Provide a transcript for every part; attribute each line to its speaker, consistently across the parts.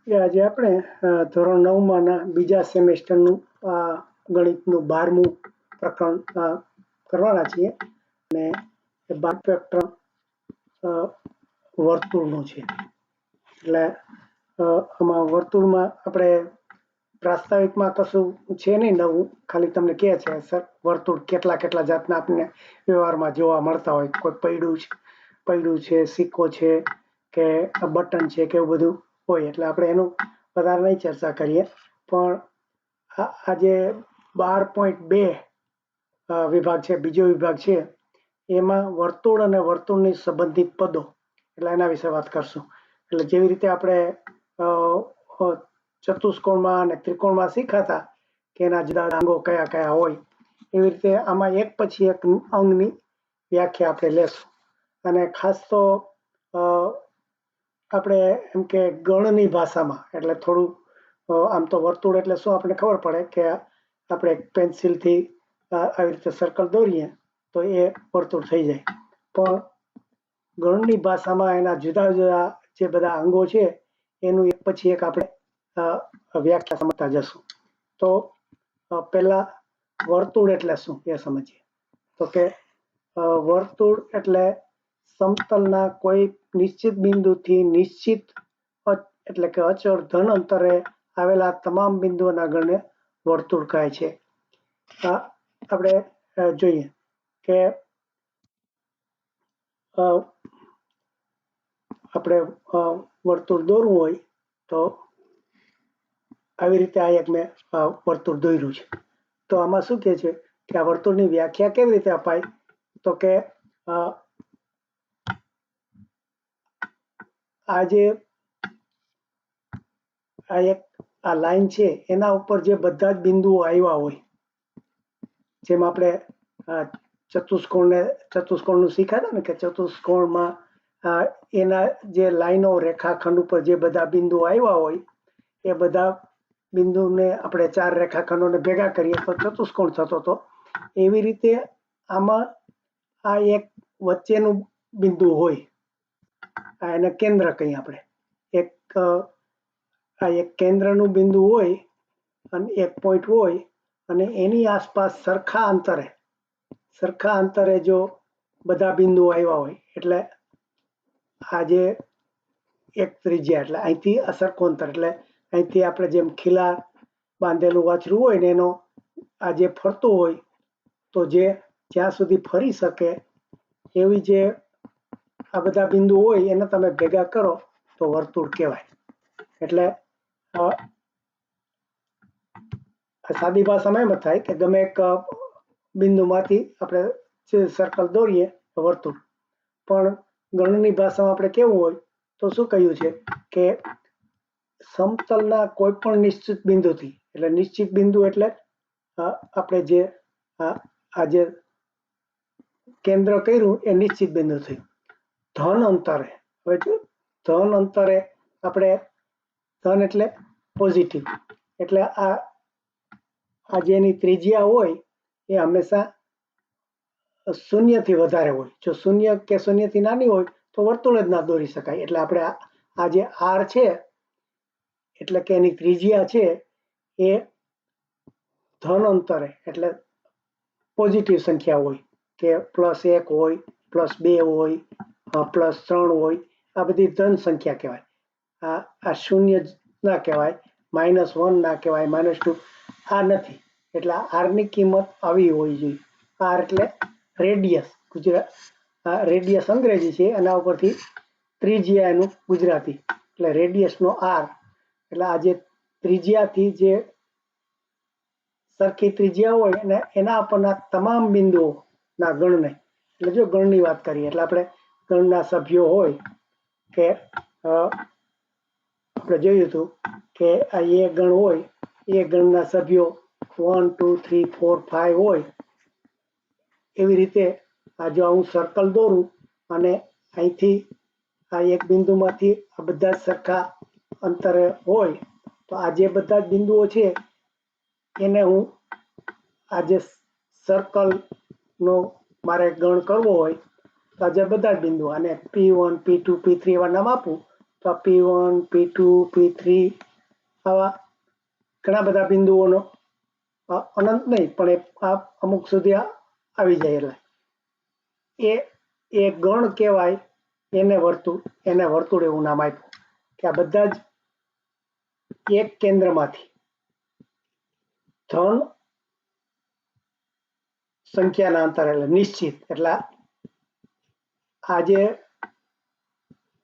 Speaker 1: આજે આપણે ધોરણ 9માના બીજા સેમેસ્ટરનું ગણિતનું 12મું પ્રકરણ કરવાના છીએ અને એ 12 પ્રકરણ વર્તુળનું છે. એટલે આમાં વર્તુળમાં આપણે પ્રાસ્તાવિકમાં કશું છે નહીં નવું, ખાલી તમને કહે છે સર વર્તુળ કેટલા જાતના આપણને વ્યવહારમાં જોવા મળતા હોય. કોઈ પૈડું છે, સિક્કો છે કે બટન છે કે એવું બધું હોય, એટલે આપણે એનું વધારે નહીં ચર્ચા કરીએ. પણ આજે 12.2 વિભાગ છે, બીજો વિભાગ છે, એમાં વર્તુળ અને વર્તુળની સંબંધિત પદો, એટલે એના વિશે વાત કરશું. એટલે જેવી રીતે આપણે ચતુષ્કોણમાં અને ત્રિકોણમાં શીખાતા કે એના જુદા અંગો કયા કયા હોય, એવી રીતે આમાં એક પછી એક અંગની વ્યાખ્યા આપણે લેશું. અને ખાસ તો આપણે એમ કે ગણની ભાષામાં, એટલે થોડું આમ તો વર્તુળ એટલે શું આપણને ખબર પડે કે આપણે પેન્સિલથી આવી રીતે સર્કલ દોરીએ તો એ વર્તુળ થઈ જાય. પણ ગણની ભાષામાં એના જુદા જુદા જે બધા અંગો છે એનું એક પછી એક આપણે વ્યાખ્યા સમજતા જશું. તો પહેલા વર્તુળ એટલે શું એ સમજીએ. તો કે વર્તુળ એટલે સમતલના કોઈ નિશ્ચિત બિંદુથી નિશ્ચિત એટલે કે અચળ ધન અંતરે આવેલા તમામ બિંદુઓના ગણને વર્તુળ કહે છે. આપણે જોઈએ કે આપણે વર્તુળ દોરવું હોય તો આવી રીતે આ એક મેં વર્તુળ દોર્યું છે. તો આમાં શું કહે છે કે આ વર્તુળની વ્યાખ્યા કેવી રીતે અપાય? તો કે આ લાઈન છે એના ઉપર જે બધા જ બિંદુઓ આવ્યા હોય, જેમ આપણે ચતુષ્કોણનું શીખ્યા ને કે ચતુષ્કોણમાં એના જે લાઈનો રેખાખંડ ઉપર જે બધા બિંદુઓ આવ્યા હોય એ બધા બિંદુને આપણે 4 રેખાખંડોને ભેગા કરીએ તો ચતુષ્કોણ થતો હતો. એવી રીતે આમાં આ એક વચ્ચેનું બિંદુ હોય, એને કેન્દ્ર કહીએ આપણે. આ એક કેન્દ્રનું બિંદુ હોય અને એક પોઈન્ટ હોય અને એની આસપાસ સરખા અંતરે જો બધા બિંદુઓ આવ્યા હોય, એટલે આ જે એક ત્રિજ્યા, એટલે અહીંથી આ સરખું અંતર, એટલે અહીંથી આપણે જેમ ખીલા બાંધેલું વાછરું હોય ને એનો આ જે ફરતું હોય, તો જે જ્યાં સુધી ફરી શકે એવી જે આ બધા બિંદુ હોય એને તમે ભેગા કરો તો વર્તુળ કહેવાય. એટલે સાદી ભાષામાં એમ જ થાય કે ગમે એક બિંદુમાંથી આપણે સર્કલ દોરીએ તો વર્તુળ. પણ ગણની ભાષામાં આપણે કેવું હોય તો શું કહ્યું છે કે સમતલના કોઈ પણ નિશ્ચિત બિંદુથી, એટલે નિશ્ચિત બિંદુ એટલે આપણે જે આ જે કેન્દ્ર કર્યું એ નિશ્ચિત બિંદુ થયું. ધન અંતરે, હવે જો ધન અંતરે, આપણે ધન એટલે પોઝિટિવ, એટલે આ જેની ત્રિજ્યા હોય એ હંમેશા 0 થી વધારે હોય. જો 0 કે 0 થી નાની હોય તો વર્તુળ જ ના દોરી શકાય. એટલે આપણે આ જે આર છે, એટલે કે એની ત્રિજ્યા છે એ ધન અંતરે, એટલે પોઝિટિવ સંખ્યા હોય કે +1 હોય, +2 હોય, +3 હોય, આ બધી ધન સંખ્યા કહેવાય. આ 0 ના કહેવાય, -1 ના કહેવાય, -2 આ નથી. એટલે આરની કિંમત આવી હોવી જોઈએ. આર એટલે રેડિયસ, રેડિયસ અંગ્રેજી છે, એના ઉપરથી ત્રિજ્યા એનું ગુજરાતી, એટલે રેડિયસનો આર. એટલે આ જે ત્રિજ્યાથી જે સરખી ત્રિજ્યા હોય અને એના પરના તમામ બિંદુઓના ગણને, એટલે જો ગણની વાત કરીએ એટલે આપણે ગણના સભ્યો હોય કે આપણે જોયું હતું કે આ એ ગણ હોય, એ ગણના સભ્યો 1 2 3 4 5 હોય. એવી રીતે આ જો હું સર્કલ દોરું અને અહીંથી આ એક બિંદુમાંથી આ બધા સરખા અંતરે હોય, તો આ જે બધા બિંદુઓ છે એને હું આ જે સર્કલનો મારે ગણ કરવો હોય તો આ જે બધા જ બિંદુઓ, અને P1 P2 P3 એવા નામ આપું તો P1 P2 P3 આવા ઘણા બધા બિંદુઓનો અનંત નહીં પણ આ અમુક સુધી આવી જાય એટલે એ ગણ કહેવાય. એને વર્તુળ એવું નામ આપ્યું કે આ બધા જ એક કેન્દ્રમાંથી ધન સંખ્યાના અંતર એટલે નિશ્ચિત એટલે આ જે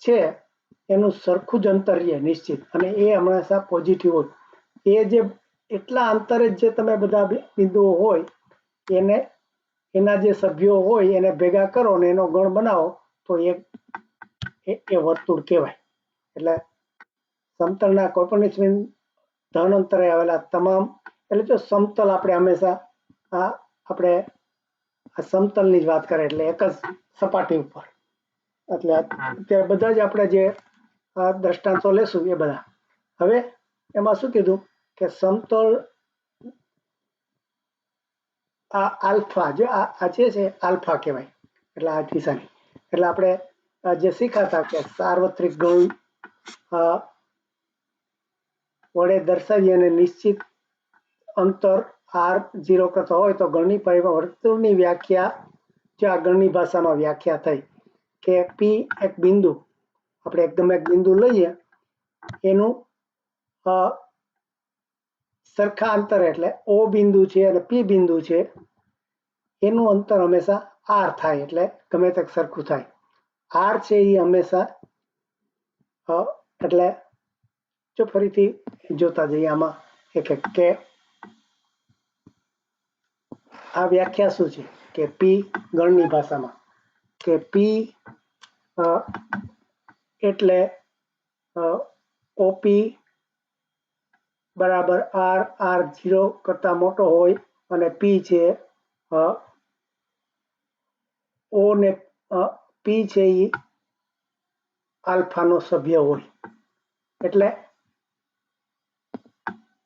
Speaker 1: છે એનું સરખું જ અંતર રહે નિશ્ચિત અને એ હંમેશા પોઝિટિવ હોય. એ જે એટલા અંતરે જે તમે બધા બિંદુઓ હોય એને એના જે સભ્યો હોય એને ભેગા કરો ને એનો ગણ બનાવો તો એ વર્તુળ કહેવાય. એટલે સમતલના કોઈપણ ધન અંતરે આવેલા તમામ એટલે જો સમતલ આપણે હંમેશા આપણે સમતલની જ વાત કરીએ એટલે એક જ સપાટી ઉપર એટલે અત્યારે બધા જ આપણે જે દ્રષ્ટાંતો લેશું એ બધા. હવે એમાં શું કીધું કે સમતલ આ આલ્ફા જે આ છે આલ્ફા કહેવાય એટલે આ દિશાની. એટલે આપણે જે શીખાતા કે સાર્વત્રિક ગણ વડે દર્શાવી અને નિશ્ચિત અંતર r0 કરતા હોય તો ગણની વર્તુળની વ્યાખ્યા જે આ ગણની ભાષામાં વ્યાખ્યા થઈ કે P એક બિંદુ આપણે એકદમ એક બિંદુ લઈએ એનું સરખા અંતર એટલે O બિંદુ છે અને P બિંદુ છે એનું અંતર હંમેશા r થાય એટલે ગમે તે સરખું થાય. r છે એ હંમેશા એટલે જો ફરીથી જોતા જઈએ આમાં એક કે આ વ્યાખ્યા શું છે કે P ગણની ભાષામાં કે P એટલે OP બરાબર r0 કરતા મોટો હોય અને P છે O ને P છે એ આલ્ફાનો સભ્ય હોય. એટલે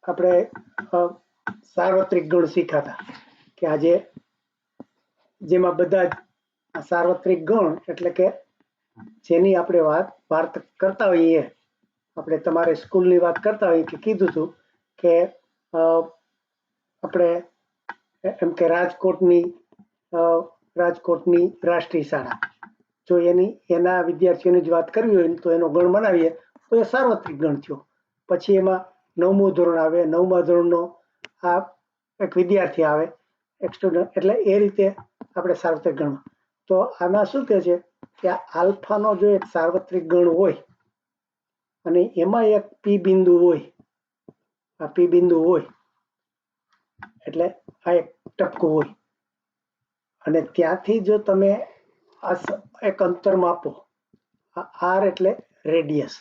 Speaker 1: આપણે સાર્વત્રિક ગણ શીખાતા કે આજે જેમાં બધા જ સાર્વત્રિક ગણ એટલે કે જેની આપણે વાત કરતા હોઈએ આપણે તમારે સ્કૂલની વાત કરતા હોઈએ કે કીધું હતું કે આપણે એમ કે રાજકોટની રાષ્ટ્રીય શાળા જો એના વિદ્યાર્થીઓની જ વાત કરવી હોય તો એનો ગણ બનાવીએ તો એ સાર્વત્રિક ગણ થયો. પછી એમાં 9મું ધોરણ આવે 9મા ધોરણનો આ એક વિદ્યાર્થી આવે એક સ્ટુડન્ટ એટલે એ રીતે આપણે સાર્વત્રિક ગણ. તો આમાં શું કહે છે કે આલ્ફાનો જો એક સાર્વત્રિક ગણ હોય અને એમાં એક P બિંદુ હોય આ P બિંદુ હોય એટલે આ એક ટપકું હોય અને ત્યાંથી જો તમે એક અંતર માપો r એટલે રેડિયસ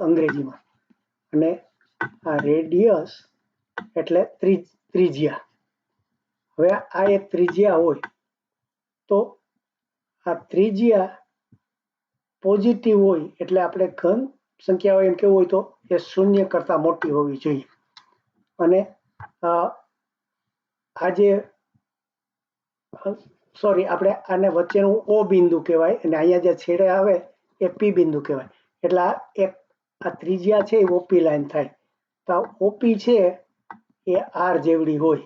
Speaker 1: અંગ્રેજીમાં અને આ રેડિયસ એટલે ત્રિજ્યા. હવે આ એક ત્રિજ્યા હોય તો આ ત્રિજ્યા પોઝિટિવ હોય એટલે આપણે ઘન સંખ્યાઓ એમ કેવું હોય તો એ 0 કરતા મોટી હોવી જોઈએ. અને આજે સોરી આપણે આને વચ્ચેનું O બિંદુ કહેવાય અને અહીંયા જે છેડે આવે એ P બિંદુ કહેવાય. એટલે આ ત્રિજ્યા છે એ OP લાઈન થાય. તો OP છે એ R જેવડી હોય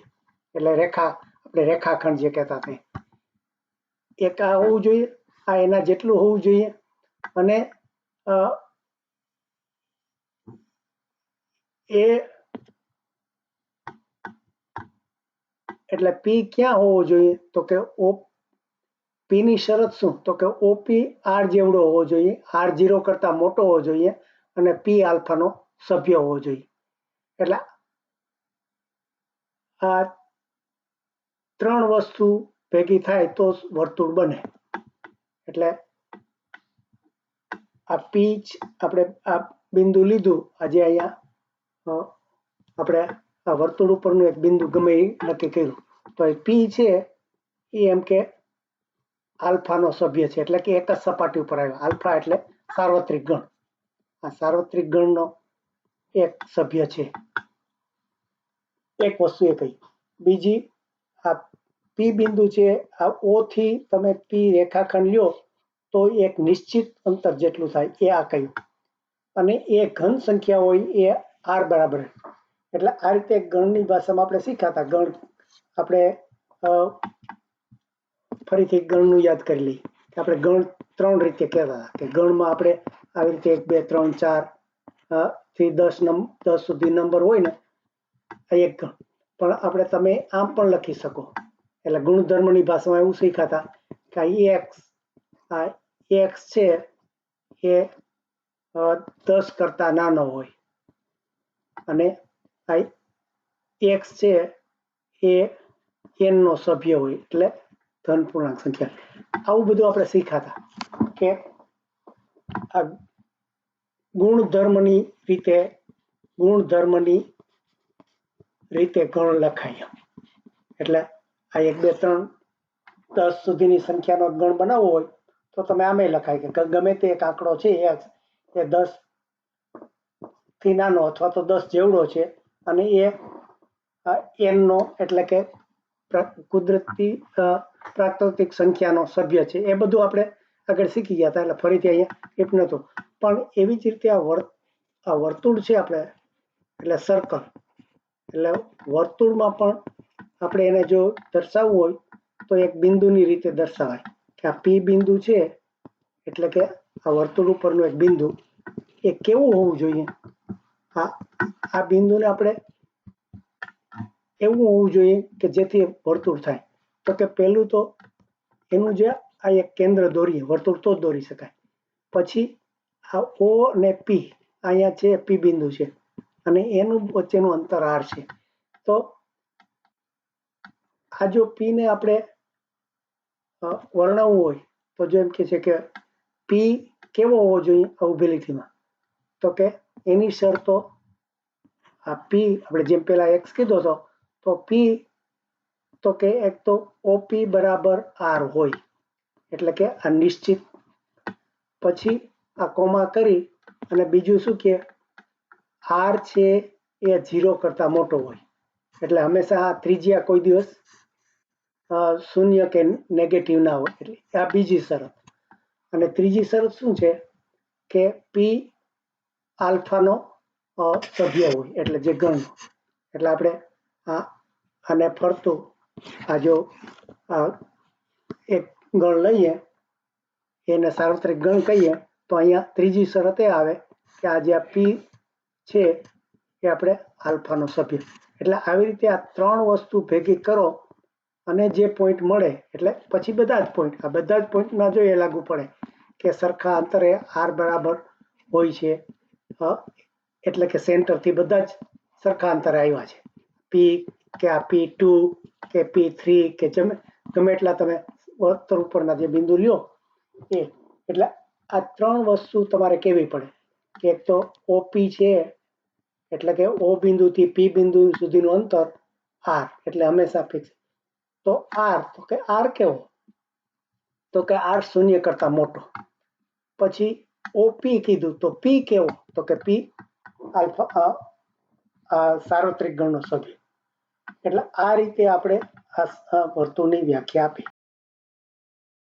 Speaker 1: એટલે આપણે રેખાખંડ જે કહેતા હતા એક આ હોવું જોઈએ આ એના જેટલું હોવું જોઈએ અને એ એટલે P ક્યાં હોવો જોઈએ તો કે P ની શરત શું તો કે OP R જેવડો હોવો જોઈએ R0 કરતા મોટો હોવો જોઈએ અને P આલ્ફાનો સભ્ય હોવો જોઈએ. એટલે આ 3 વસ્તુ ભેગી થાય તો વર્તુળ બને. એટલે આ P આપણે આ બિંદુ લીધું આજે અહીંયા આપણે આ વર્તુળ ઉપરનું એક બિંદુ ગમે એ નક્કી કર્યું તો એ P છે એ એમ કે આલ્ફાનો સભ્ય છે એટલે કે એક જ સપાટી ઉપર આવ્યો. આલ્ફા એટલે સાર્વત્રિક ગણ. આ સાર્વત્રિક ગણનો એક સભ્ય છે. એક વસ્તુ એ કહી. બીજી આ P બિંદુ છે આ O થી તમે P રેખાખંડ લ્યો તો એક નિશ્ચિત અંતર જેટલું થાય એ આ કહ્યું, અને એ ઘન સંખ્યા હોય એ આર બરાબર. એટલે આ રીતે ગણની ભાષામાં આપણે શીખ્યા હતા. ગણ આપણે ફરીથી ગણનું યાદ કરી લઈએ કે આપણે ગણ 3 રીતે કહેતા હતા કે ગણમાં આપણે આવી રીતે 1 2 3 4 થી 10 સુધી નંબર હોય ને આ એક ગણ. પણ આપણે તમે આમ પણ લખી શકો. એટલે ગુણધર્મની ભાષામાં એવું શીખ્યા હતા કે આ એક્સ છે એ 10 કરતા નાનો હોય, અને આ એક્સ છે એ n નો સભ્ય હોય, એટલે ધન પૂર્ણાંક સંખ્યા. આવું બધું આપણે શીખ્યા હતા કે આ ગુણધર્મની રીતે ગણ લખાય. એટલે આ 1 2 3 10 સુધીની સંખ્યાનો ગણ બનાવવો હોય તો તમે આમે લખાય કે ગમે તે એક આંકડો છે એક્સ એ 10 થી નાનો અથવા તો 10 જેવડો છે, અને એ n નો એટલે કે કુદરતી પ્રાકૃતિક સંખ્યાનો સભ્ય છે. એ બધું આપણે આગળ શીખી ગયા હતા, એટલે ફરીથી અહીંયા ટીપ નહોતું. પણ એવી જ રીતે આ વર્તુળ છે આપણે, એટલે સર્કલ, એટલે વર્તુળમાં પણ આપણે એને જો દર્શાવવું હોય તો એક બિંદુની રીતે દર્શાવાય કે આ પી બિંદુ છે, એટલે કે આ વર્તુળ ઉપરનું એક બિંદુ એ કેવું હોવું જોઈએ. આ બિંદુને આપણે એવું હોવું જોઈએ કે જેથી વર્તુળ થાય. તો કે પહેલું તો એનું જે આ એક કેન્દ્ર દોરીએ વર્તુળ તો જ દોરી શકાય. પછી આ ઓ અને પી અહીંયા છે, પી બિંદુ છે, અને એનું વચ્ચેનું અંતર આર છે. તો આ જો પી ને આપણે વર્ણવવું હોય તો જેમ કે છે કે પી કેવો હોવો જોઈએ ઊભી લીટીમાં, તો કે એની શરતો આ પી આપણે જેમ પેલા એક્સ કીધો હતો તો પી તો કે એક તો ઓપી બરાબર આર હોય, એટલે કે આ નિશ્ચિત. પછી આ કોમા કરી અને બીજું શું કે આર છે એ 0 કરતા મોટો હોય, એટલે હંમેશા આ ત્રિજ્યા કોઈ દિવસ શૂન્ય કે નેગેટિવ ના હોય. એટલે આ બીજી શરત. અને ત્રીજી શરત શું છે કે પી આલ્ફાનો સભ્ય હોય, એટલે જે ગણ. એટલે આપણે આને ફરતું આ જો એક ગણ લઈએ એને સાર્વત્રિક ગણ કહીએ તો અહીંયા ત્રીજી શરત એ આવે કે આ જે પી છે એ આપણે આલ્ફાનો સભ્ય. એટલે આવી રીતે આ 3 વસ્તુ ભેગી કરો અને જે પોઈન્ટ મળે, એટલે પછી બધા જ પોઈન્ટમાં જો એ લાગુ પડે કે સરખા અંતરે આર બરાબર હોય છે, એટલે કે સેન્ટરથી બધા જ સરખા અંતરે આવ્યા છે. પી કે આ P2 કે P3 કે ગમે એટલા તમે વર્તુળ ઉપરના જે બિંદુ લ્યો એ. એટલે આ 3 વસ્તુ તમારે કેવી પડે કે એક તો ઓપી છે, એટલે કે ઓ બિંદુથી પી બિંદુ સુધીનું અંતર આર, એટલે હંમેશા ફિક્સ. તો આર કેવો, તો કે આર 0 કરતા મોટો. પછી ઓપી કીધું તો પી કેવો, તો કે પી આલ્ફા સાર્વત્રિક ગણનો સભ્ય. એટલે આ રીતે આપણે આ વર્તુળની વ્યાખ્યા આપી.